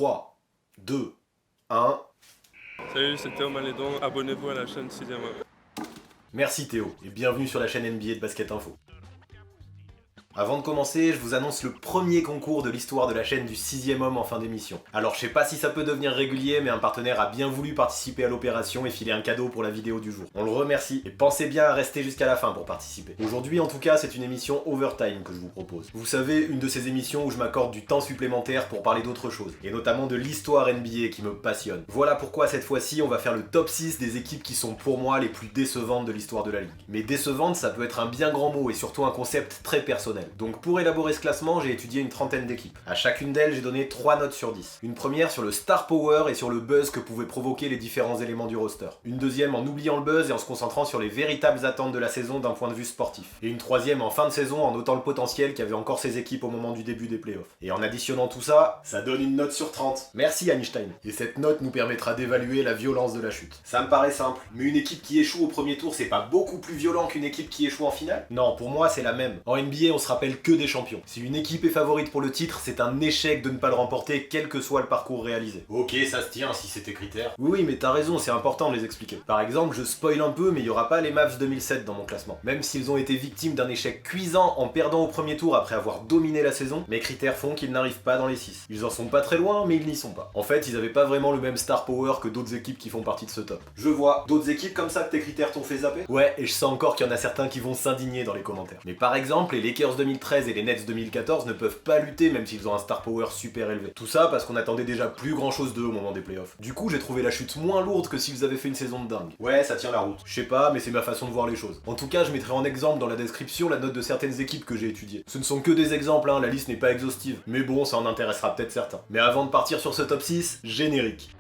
3, 2, 1... Salut, c'est Théo Malédon, abonnez-vous à la chaîne 6ème Homme. Merci Théo, et bienvenue sur la chaîne NBA de Basket Info. Avant de commencer, je vous annonce le premier concours de l'histoire de la chaîne du 6ème homme en fin d'émission. Alors je sais pas si ça peut devenir régulier, mais un partenaire a bien voulu participer à l'opération et filer un cadeau pour la vidéo du jour. On le remercie, et pensez bien à rester jusqu'à la fin pour participer. Aujourd'hui en tout cas, c'est une émission Overtime que je vous propose. Vous savez, une de ces émissions où je m'accorde du temps supplémentaire pour parler d'autre chose, et notamment de l'histoire NBA qui me passionne. Voilà pourquoi cette fois-ci, on va faire le top 6 des équipes qui sont pour moi les plus décevantes de l'histoire de la ligue. Mais décevante, ça peut être un bien grand mot et surtout un concept très personnel. Donc pour élaborer ce classement, j'ai étudié une trentaine d'équipes. À chacune d'elles, j'ai donné 3 notes sur 10. Une première sur le star power et sur le buzz que pouvaient provoquer les différents éléments du roster. Une deuxième en oubliant le buzz et en se concentrant sur les véritables attentes de la saison d'un point de vue sportif. Et une troisième en fin de saison en notant le potentiel qu'avaient encore ces équipes au moment du début des playoffs. Et en additionnant tout ça, ça donne une note sur 30. Merci Einstein. Et cette note nous permettra d'évaluer la violence de la chute. Ça me paraît simple, mais une équipe qui échoue au premier tour, c'est pas beaucoup plus violent qu'une équipe qui échoue en finale? Non, pour moi c'est la même. En NBA, on se rappelle que des champions. Si une équipe est favorite pour le titre, c'est un échec de ne pas le remporter, quel que soit le parcours réalisé. Ok, ça se tient si c'est tes critères. Oui, mais t'as raison, c'est important de les expliquer. Par exemple, je spoil un peu, mais il y aura pas les Mavs 2007 dans mon classement. Même s'ils ont été victimes d'un échec cuisant en perdant au premier tour après avoir dominé la saison, mes critères font qu'ils n'arrivent pas dans les 6. Ils en sont pas très loin, mais ils n'y sont pas. En fait, ils avaient pas vraiment le même star power que d'autres équipes qui font partie de ce top. Je vois. D'autres équipes comme ça que tes critères t'ont fait zapper? Ouais, et je sens encore qu'il y en a certains qui vont s'indigner dans les commentaires. Mais par exemple, les Lakers 2013 et les Nets 2014 ne peuvent pas lutter même s'ils ont un star power super élevé. Tout ça parce qu'on attendait déjà plus grand chose d'eux au moment des playoffs. Du coup, j'ai trouvé la chute moins lourde que s'ils avaient fait une saison de dingue. Ouais, ça tient la route. Je sais pas, mais c'est ma façon de voir les choses. En tout cas, je mettrai en exemple dans la description la note de certaines équipes que j'ai étudiées. Ce ne sont que des exemples, hein, la liste n'est pas exhaustive. Mais bon, ça en intéressera peut-être certains. Mais avant de partir sur ce top 6, générique.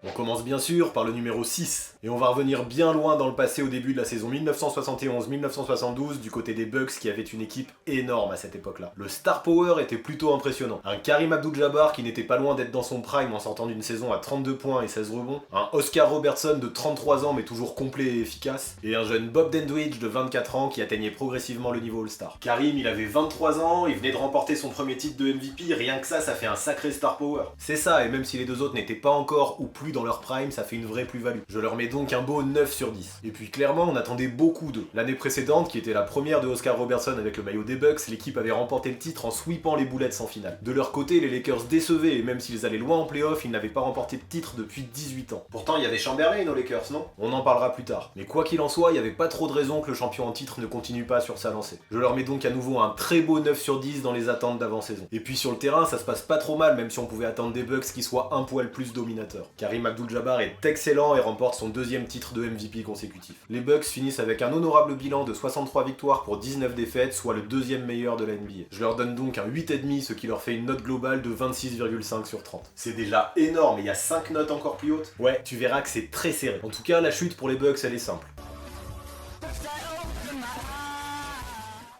On commence bien sûr par le numéro 6, et on va revenir bien loin dans le passé au début de la saison 1971-1972 du côté des Bucks qui avaient une équipe énorme à cette époque-là. Le star power était plutôt impressionnant. Un Karim Abdul-Jabbar qui n'était pas loin d'être dans son prime en sortant d'une saison à 32 points et 16 rebonds, un Oscar Robertson de 33 ans mais toujours complet et efficace, et un jeune Bob Dandridge de 24 ans qui atteignait progressivement le niveau All-Star. Karim, il avait 23 ans, il venait de remporter son premier titre de MVP, rien que ça fait un sacré star power. C'est ça, et même si les deux autres n'étaient pas encore ou plus dans leur prime, ça fait une vraie plus-value. Je leur mets donc un beau 9 sur 10. Et puis clairement, on attendait beaucoup d'eux. L'année précédente, qui était la première de Oscar Robertson avec le maillot des Bucks, l'équipe avait remporté le titre en sweepant les boulettes en finale. De leur côté, les Lakers décevaient, et même s'ils allaient loin en playoff, ils n'avaient pas remporté de titre depuis 18 ans. Pourtant, il y avait Chamberlain aux Lakers, non? On en parlera plus tard. Mais quoi qu'il en soit, il n'y avait pas trop de raisons que le champion en titre ne continue pas sur sa lancée. Je leur mets donc à nouveau un très beau 9 sur 10 dans les attentes d'avant-saison. Et puis sur le terrain, ça se passe pas trop mal, même si on pouvait attendre des Bucks qui soient un poil plus dominateurs. Karim Abdul-Jabbar est excellent et remporte son deuxième titre de MVP consécutif. Les Bucks finissent avec un honorable bilan de 63 victoires pour 19 défaites, soit le deuxième meilleur de la NBA. Je leur donne donc un 8,5, ce qui leur fait une note globale de 26,5 sur 30. C'est déjà énorme, et il y a 5 notes encore plus hautes. Ouais, tu verras que c'est très serré. En tout cas, la chute pour les Bucks, elle est simple.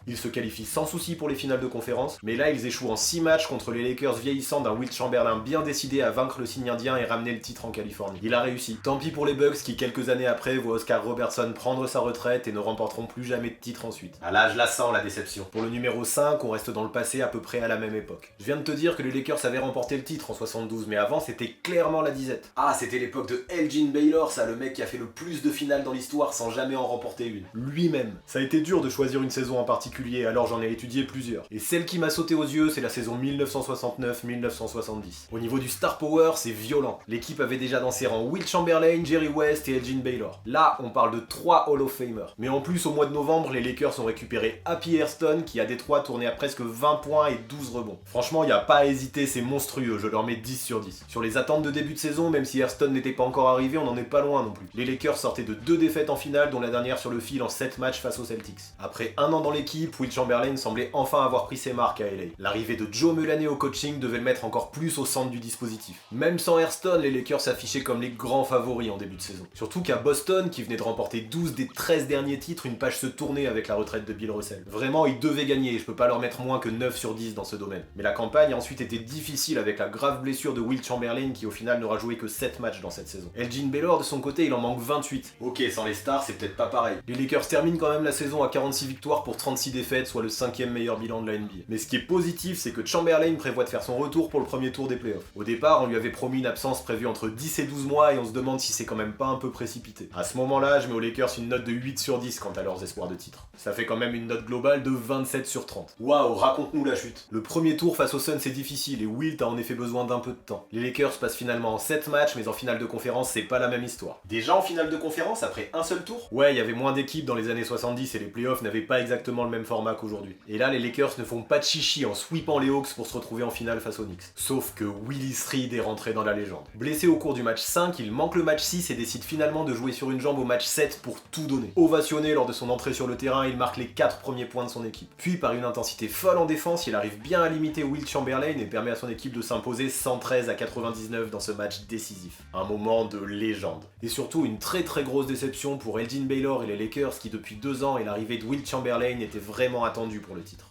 Ils se qualifient sans souci pour les finales de conférence, mais là ils échouent en 6 matchs contre les Lakers vieillissants d'un Wilt Chamberlain bien décidé à vaincre le signe indien et ramener le titre en Californie. Il a réussi. Tant pis pour les Bucks qui quelques années après voient Oscar Robertson prendre sa retraite et ne remporteront plus jamais de titre ensuite. Ah là je la sens la déception. Pour le numéro 5, on reste dans le passé à peu près à la même époque. Je viens de te dire que les Lakers avaient remporté le titre en 72, mais avant c'était clairement la disette. Ah, c'était l'époque de Elgin Baylor, ça, le mec qui a fait le plus de finales dans l'histoire sans jamais en remporter une. Lui-même. Ça a été dur de choisir une saison en particulier, alors j'en ai étudié plusieurs. Et celle qui m'a sauté aux yeux, c'est la saison 1969-1970. Au niveau du star power, c'est violent. L'équipe avait déjà dans ses rangs Wilt Chamberlain, Jerry West et Elgin Baylor. Là, on parle de 3 Hall of Famers. Mais en plus, au mois de novembre, les Lakers ont récupéré Happy Hairston, qui à Détroit tournait à presque 20 points et 12 rebonds. Franchement, y a pas à hésiter, c'est monstrueux, je leur mets 10 sur 10. Sur les attentes de début de saison, même si Hairston n'était pas encore arrivé, on n'en est pas loin non plus. Les Lakers sortaient de 2 défaites en finale, dont la dernière sur le fil en 7 matchs face aux Celtics. Après un an dans l'équipe, équipe, Will Chamberlain semblait enfin avoir pris ses marques à LA. L'arrivée de Joe Mulaney au coaching devait le mettre encore plus au centre du dispositif. Même sans Hairston, les Lakers s'affichaient comme les grands favoris en début de saison. Surtout qu'à Boston, qui venait de remporter 12 des 13 derniers titres, une page se tournait avec la retraite de Bill Russell. Vraiment, ils devaient gagner et je peux pas leur mettre moins que 9 sur 10 dans ce domaine. Mais la campagne a ensuite été difficile avec la grave blessure de Will Chamberlain qui au final n'aura joué que 7 matchs dans cette saison. Elgin Baylor de son côté, il en manque 28. Ok, sans les stars, c'est peut-être pas pareil. Les Lakers terminent quand même la saison à 46 victoires pour 36 défaites, soit le 5e meilleur bilan de la NBA. Mais ce qui est positif, c'est que Chamberlain prévoit de faire son retour pour le premier tour des playoffs. Au départ, on lui avait promis une absence prévue entre 10 et 12 mois et on se demande si c'est quand même pas un peu précipité. À ce moment-là, je mets aux Lakers une note de 8 sur 10 quant à leurs espoirs de titre. Ça fait quand même une note globale de 27 sur 30. Waouh, raconte-nous la chute. Le premier tour face aux Suns c'est difficile et Wilt a en effet besoin d'un peu de temps. Les Lakers passent finalement en 7 matchs, mais en finale de conférence, c'est pas la même histoire. Déjà en finale de conférence après un seul tour? Ouais, il y avait moins d'équipes dans les années 70 et les playoffs n'avaient pas exactement le même format qu'aujourd'hui. Et là, les Lakers ne font pas de chichi en sweepant les Hawks pour se retrouver en finale face aux Knicks. Sauf que Willis Reed est rentré dans la légende. Blessé au cours du match 5, il manque le match 6 et décide finalement de jouer sur une jambe au match 7 pour tout donner. Ovationné lors de son entrée sur le terrain, il marque les 4 premiers points de son équipe. Puis par une intensité folle en défense, il arrive bien à limiter Will Chamberlain et permet à son équipe de s'imposer 113 à 99 dans ce match décisif. Un moment de légende. Et surtout une très grosse déception pour Elgin Baylor et les Lakers qui depuis 2 ans et l'arrivée de Will Chamberlain étaient vraiment attendus pour le titre.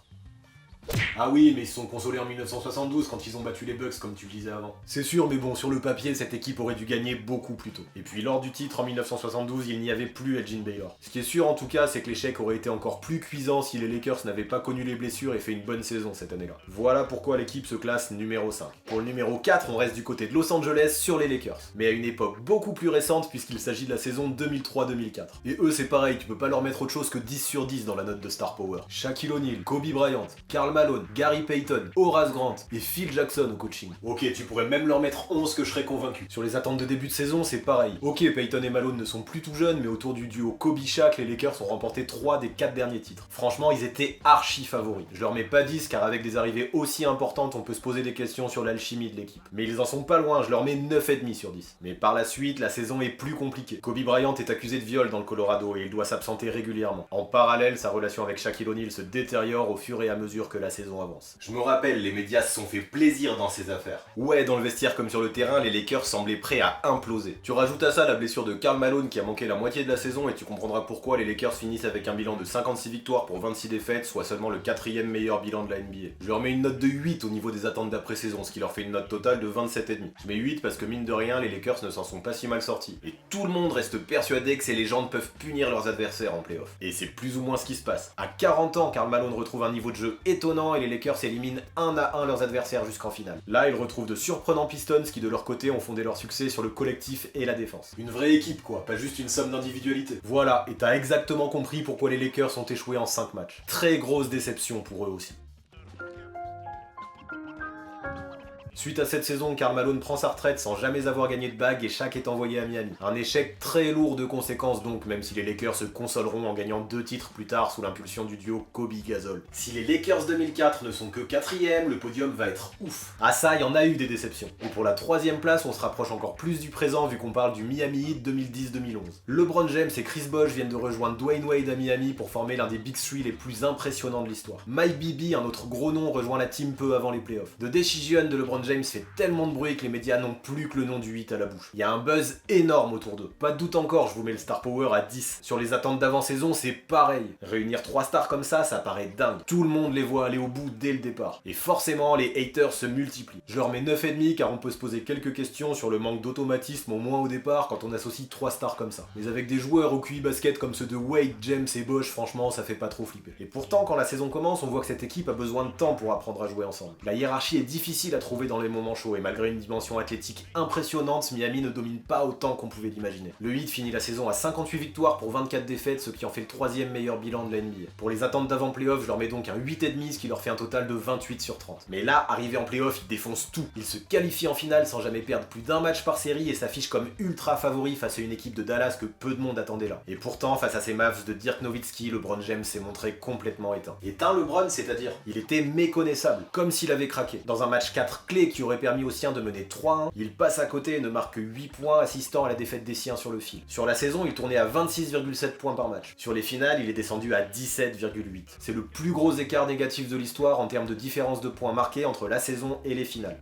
Ah oui, mais ils se sont consolés en 1972 quand ils ont battu les Bucks comme tu le disais avant. C'est sûr, mais bon, sur le papier, cette équipe aurait dû gagner beaucoup plus tôt. Et puis lors du titre en 1972, il n'y avait plus Elgin Baylor. Ce qui est sûr en tout cas, c'est que l'échec aurait été encore plus cuisant si les Lakers n'avaient pas connu les blessures et fait une bonne saison cette année-là. Voilà pourquoi l'équipe se classe numéro 5. Pour le numéro 4, on reste du côté de Los Angeles sur les Lakers. Mais à une époque beaucoup plus récente puisqu'il s'agit de la saison 2003-2004. Et eux, c'est pareil, tu peux pas leur mettre autre chose que 10 sur 10 dans la note de Star Power. Shaquille O'Neal, Kobe Bryant, Karl Malone, Gary Payton, Horace Grant et Phil Jackson au coaching. Ok, tu pourrais même leur mettre 11 que je serais convaincu. Sur les attentes de début de saison, c'est pareil. Ok, Payton et Malone ne sont plus tout jeunes, mais autour du duo Kobe-Shaq, les Lakers ont remporté 3 des 4 derniers titres. Franchement, ils étaient archi favoris. Je leur mets pas 10 car avec des arrivées aussi importantes, on peut se poser des questions sur l'alchimie de l'équipe. Mais ils en sont pas loin, je leur mets 9,5 sur 10. Mais par la suite, la saison est plus compliquée. Kobe Bryant est accusé de viol dans le Colorado et il doit s'absenter régulièrement. En parallèle, sa relation avec Shaquille O'Neal se détériore au fur et à mesure que la saison avance. Je me rappelle, les médias se sont fait plaisir dans ces affaires. Ouais, dans le vestiaire comme sur le terrain, les Lakers semblaient prêts à imploser. Tu rajoutes à ça la blessure de Karl Malone qui a manqué la moitié de la saison et tu comprendras pourquoi les Lakers finissent avec un bilan de 56 victoires pour 26 défaites, soit seulement le 4e meilleur bilan de la NBA. Je leur mets une note de 8 au niveau des attentes d'après-saison, ce qui leur fait une note totale de 27,5. Je mets 8 parce que mine de rien, les Lakers ne s'en sont pas si mal sortis. Et tout le monde reste persuadé que ces légendes peuvent punir leurs adversaires en playoff. Et c'est plus ou moins ce qui se passe. À 40 ans, Karl Malone retrouve un niveau de jeu étonnant et les Lakers éliminent 1 à 1 leurs adversaires jusqu'en finale. Là, ils retrouvent de surprenants Pistons qui de leur côté ont fondé leur succès sur le collectif et la défense. Une vraie équipe quoi, pas juste une somme d'individualité. Voilà, et t'as exactement compris pourquoi les Lakers ont échoué en 5 matchs. Très grosse déception pour eux aussi. Suite à cette saison, Karl Malone prend sa retraite sans jamais avoir gagné de bague et Shaq est envoyé à Miami. Un échec très lourd de conséquences donc, même si les Lakers se consoleront en gagnant 2 titres plus tard sous l'impulsion du duo Kobe-Gasol. Si les Lakers 2004 ne sont que 4ème, le podium va être ouf. Ah ça, il y en a eu des déceptions. Et pour la 3ème place, on se rapproche encore plus du présent vu qu'on parle du Miami Heat 2010-2011. LeBron James et Chris Bosh viennent de rejoindre Dwayne Wade à Miami pour former l'un des Big Three les plus impressionnants de l'histoire. Mike Bibby, un autre gros nom, rejoint la team peu avant les playoffs. The Decision de LeBron James fait tellement de bruit que les médias n'ont plus que le nom du 8 à la bouche. Il y a un buzz énorme autour d'eux. Pas de doute encore, je vous mets le Star Power à 10. Sur les attentes d'avant-saison, c'est pareil. Réunir 3 stars comme ça paraît dingue. Tout le monde les voit aller au bout dès le départ. Et forcément, les haters se multiplient. Je leur mets 9,5 car on peut se poser quelques questions sur le manque d'automatisme au moins au départ quand on associe 3 stars comme ça. Mais avec des joueurs au QI basket comme ceux de Wade, James et Bosh, franchement, ça fait pas trop flipper. Et pourtant, quand la saison commence, on voit que cette équipe a besoin de temps pour apprendre à jouer ensemble. La hiérarchie est difficile à trouver dans les moments chauds et malgré une dimension athlétique impressionnante, Miami ne domine pas autant qu'on pouvait l'imaginer. Le Heat finit la saison à 58 victoires pour 24 défaites, ce qui en fait le 3e meilleur bilan de la NBA. Pour les attentes d'avant playoff, je leur mets donc un 8,5, ce qui leur fait un total de 28 sur 30. Mais là, arrivé en playoff, ils défoncent tout. Ils se qualifient en finale sans jamais perdre plus d'un match par série et s'affichent comme ultra favoris face à une équipe de Dallas que peu de monde attendait là. Et pourtant, face à ces Mavs de Dirk Nowitzki, LeBron James s'est montré complètement éteint. Éteint LeBron, c'est-à-dire il était méconnaissable, comme s'il avait craqué. Dans un match 4 clé clé qui aurait permis aux siens de mener 3-1, il passe à côté et ne marque que 8 points, assistant à la défaite des siens sur le fil. Sur la saison, il tournait à 26,7 points par match. Sur les finales, il est descendu à 17,8. C'est le plus gros écart négatif de l'histoire en termes de différence de points marqués entre la saison et les finales.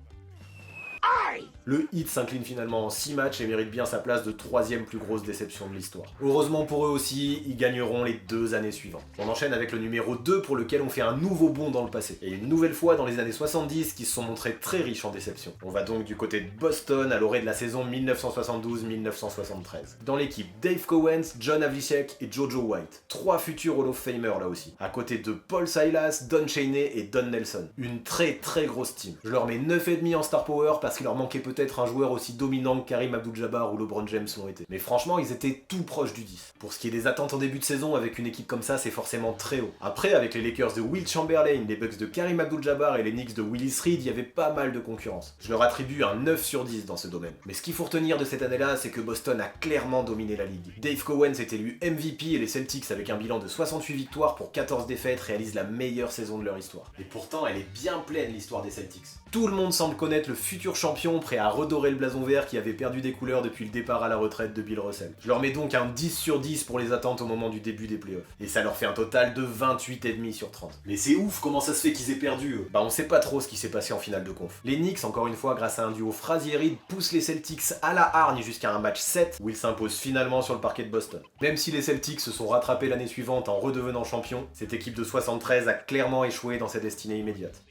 Le Heat s'incline finalement en 6 matchs et mérite bien sa place de 3ème plus grosse déception de l'histoire. Heureusement pour eux aussi, ils gagneront les 2 années suivantes. On enchaîne avec le numéro 2 pour lequel on fait un nouveau bond dans le passé. Et une nouvelle fois dans les années 70 qui se sont montrés très riches en déception. On va donc du côté de Boston à l'orée de la saison 1972-1973. Dans l'équipe, Dave Cowens, John Havlicek et Jojo White. 3 futurs Hall of Famers là aussi. À côté de Paul Silas, Don Chaney et Don Nelson. Une très grosse team. Je leur mets 9,5 en star power parce qu'il leur manquait peut-être un joueur aussi dominant que Karim Abdul-Jabbar ou LeBron James l'ont été. Mais franchement, ils étaient tout proches du 10. Pour ce qui est des attentes en début de saison, avec une équipe comme ça, c'est forcément très haut. Après, avec les Lakers de Wilt Chamberlain, les Bucks de Karim Abdul-Jabbar et les Knicks de Willis Reed, il y avait pas mal de concurrence. Je leur attribue un 9 sur 10 dans ce domaine. Mais ce qu'il faut retenir de cette année-là, c'est que Boston a clairement dominé la ligue. Dave Cowens est élu MVP et les Celtics, avec un bilan de 68 victoires pour 14 défaites, réalisent la meilleure saison de leur histoire. Et pourtant, elle est bien pleine, l'histoire des Celtics. Tout le monde semble connaître le futur champion prêt à redorer le blason vert qui avait perdu des couleurs depuis le départ à la retraite de Bill Russell. Je leur mets donc un 10 sur 10 pour les attentes au moment du début des playoffs. Et ça leur fait un total de 28,5 sur 30. Mais c'est ouf, comment ça se fait qu'ils aient perdu eux? Bah on sait pas trop ce qui s'est passé en finale de conf. Les Knicks, encore une fois grâce à un duo Frazier-Reed, poussent les Celtics à la hargne jusqu'à un match 7 où ils s'imposent finalement sur le parquet de Boston. Même si les Celtics se sont rattrapés l'année suivante en redevenant champions, cette équipe de 73 a clairement échoué dans sa destinée immédiate.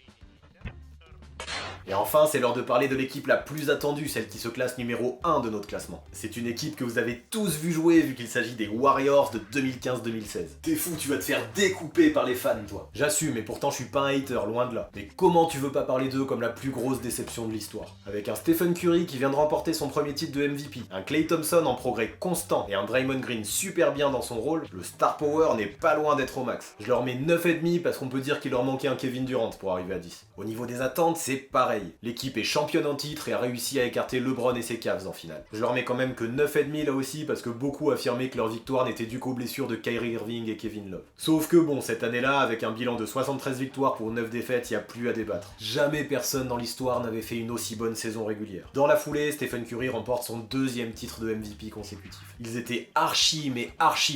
Et enfin, c'est l'heure de parler de l'équipe la plus attendue, celle qui se classe numéro 1 de notre classement. C'est une équipe que vous avez tous vu jouer vu qu'il s'agit des Warriors de 2015-2016. T'es fou, tu vas te faire découper par les fans, toi. J'assume, et pourtant je suis pas un hater, loin de là. Mais comment tu veux pas parler d'eux comme la plus grosse déception de l'histoire? Avec un Stephen Curry qui vient de remporter son premier titre de MVP, un Klay Thompson en progrès constant et un Draymond Green super bien dans son rôle, le star power n'est pas loin d'être au max. Je leur mets 9,5 parce qu'on peut dire qu'il leur manquait un Kevin Durant pour arriver à 10. Au niveau des attentes, c'est pareil. L'équipe est championne en titre et a réussi à écarter LeBron et ses Cavs en finale. Je leur mets quand même que 9,5 là aussi parce que beaucoup affirmaient que leur victoire n'était due qu'aux blessures de Kyrie Irving et Kevin Love. Sauf que bon, cette année-là, avec un bilan de 73 victoires pour 9 défaites, il n'y a plus à débattre. Jamais personne dans l'histoire n'avait fait une aussi bonne saison régulière. Dans la foulée, Stephen Curry remporte son 2e titre de MVP consécutif. Ils étaient archi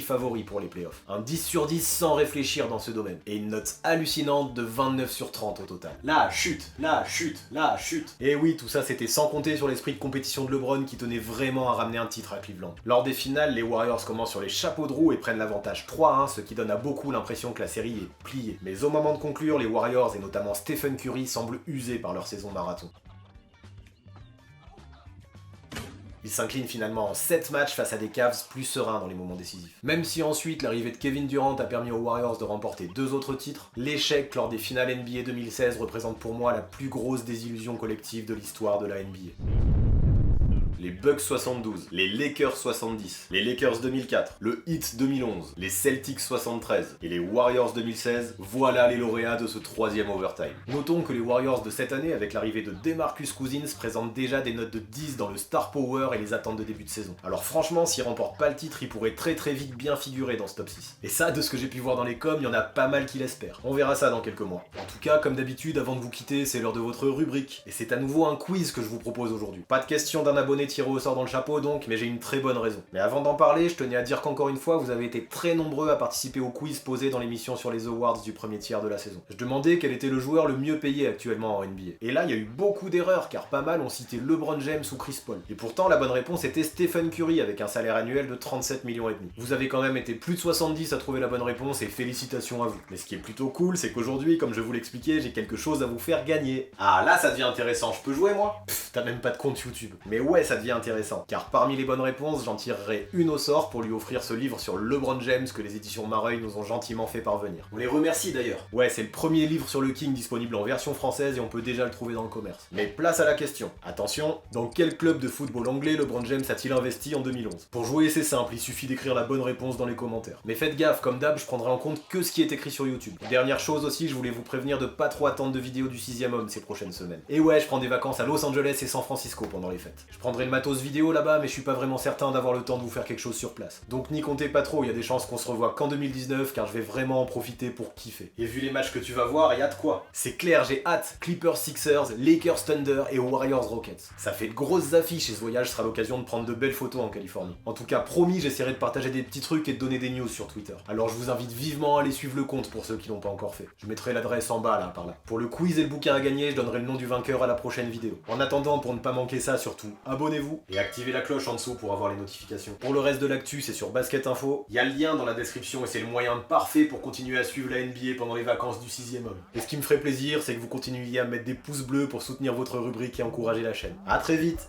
favoris pour les playoffs. Un 10 sur 10 sans réfléchir dans ce domaine. Et une note hallucinante de 29 sur 30 au total. La chute. Et oui, tout ça c'était sans compter sur l'esprit de compétition de LeBron qui tenait vraiment à ramener un titre à Cleveland. Lors des finales, les Warriors commencent sur les chapeaux de roue et prennent l'avantage 3-1, ce qui donne à beaucoup l'impression que la série est pliée. Mais au moment de conclure, les Warriors et notamment Stephen Curry semblent usés par leur saison marathon. Ils s'inclinent finalement en 7 matchs face à des Cavs plus sereins dans les moments décisifs. Même si ensuite l'arrivée de Kevin Durant a permis aux Warriors de remporter 2 autres titres, l'échec lors des finales NBA 2016 représente pour moi la plus grosse désillusion collective de l'histoire de la NBA. Les Bucks 72, les Lakers 70, les Lakers 2004, le Heat 2011, les Celtics 73 et les Warriors 2016, voilà les lauréats de ce 3e overtime. Notons que les Warriors de cette année, avec l'arrivée de DeMarcus Cousins, présentent déjà des notes de 10 dans le star power et les attentes de début de saison. Alors franchement, s'ils remportent pas le titre, ils pourraient très vite bien figurer dans ce top 6. Et ça, de ce que j'ai pu voir dans les coms, il y en a pas mal qui l'espèrent. On verra ça dans quelques mois. En tout cas, comme d'habitude, avant de vous quitter, c'est l'heure de votre rubrique. Et c'est à nouveau un quiz que je vous propose aujourd'hui. Pas de question d'un abonné tiré au sort dans le chapeau donc, mais j'ai une très bonne raison. Mais avant d'en parler, je tenais à dire qu'encore une fois, vous avez été très nombreux à participer au quiz posé dans l'émission sur les awards du premier tiers de la saison. Je demandais quel était le joueur le mieux payé actuellement en NBA. Et là, il y a eu beaucoup d'erreurs, car pas mal ont cité LeBron James ou Chris Paul. Et pourtant, la bonne réponse était Stephen Curry, avec un salaire annuel de 37 millions et demi. Vous avez quand même été plus de 70 à trouver la bonne réponse, et félicitations à vous. Mais ce qui est plutôt cool, c'est qu'aujourd'hui, comme je vous l'expliquais, j'ai quelque chose à vous faire gagner. Ah là, ça devient intéressant, je peux jouer moi? T'as même pas de compte YouTube. Mais ouais, ça devient intéressant. Car parmi les bonnes réponses, j'en tirerai une au sort pour lui offrir ce livre sur LeBron James que les éditions Mareuil nous ont gentiment fait parvenir. On les remercie d'ailleurs. Ouais, c'est le premier livre sur le King disponible en version française et on peut déjà le trouver dans le commerce. Mais place à la question. Attention, dans quel club de football anglais LeBron James a-t-il investi en 2011? Pour jouer, c'est simple, il suffit d'écrire la bonne réponse dans les commentaires. Mais faites gaffe, comme d'hab, je prendrai en compte que ce qui est écrit sur YouTube. Dernière chose aussi, je voulais vous prévenir de pas trop attendre de vidéos du 6e homme ces prochaines semaines. Et ouais, je prends des vacances à Los Angeles et San Francisco pendant les fêtes. Je prendrai le matos vidéo là-bas, mais je suis pas vraiment certain d'avoir le temps de vous faire quelque chose sur place. Donc n'y comptez pas trop, il y a des chances qu'on se revoie qu'en 2019, car je vais vraiment en profiter pour kiffer. Et vu les matchs que tu vas voir, y a de quoi. C'est clair, j'ai hâte. Clippers Sixers, Lakers Thunder et Warriors Rockets. Ça fait de grosses affiches et ce voyage sera l'occasion de prendre de belles photos en Californie. En tout cas, promis, j'essaierai de partager des petits trucs et de donner des news sur Twitter. Alors je vous invite vivement à aller suivre le compte pour ceux qui l'ont pas encore fait. Je mettrai l'adresse en bas là, par là. Pour le quiz et le bouquin à gagner, je donnerai le nom du vainqueur à la prochaine vidéo. En attendant, pour ne pas manquer ça, surtout, abonnez-vous et activez la cloche en dessous pour avoir les notifications. Pour le reste de l'actu, c'est sur Basket Info. Il y a le lien dans la description et c'est le moyen parfait pour continuer à suivre la NBA pendant les vacances du 6ème homme. Et ce qui me ferait plaisir, c'est que vous continuiez à mettre des pouces bleus pour soutenir votre rubrique et encourager la chaîne. A très vite.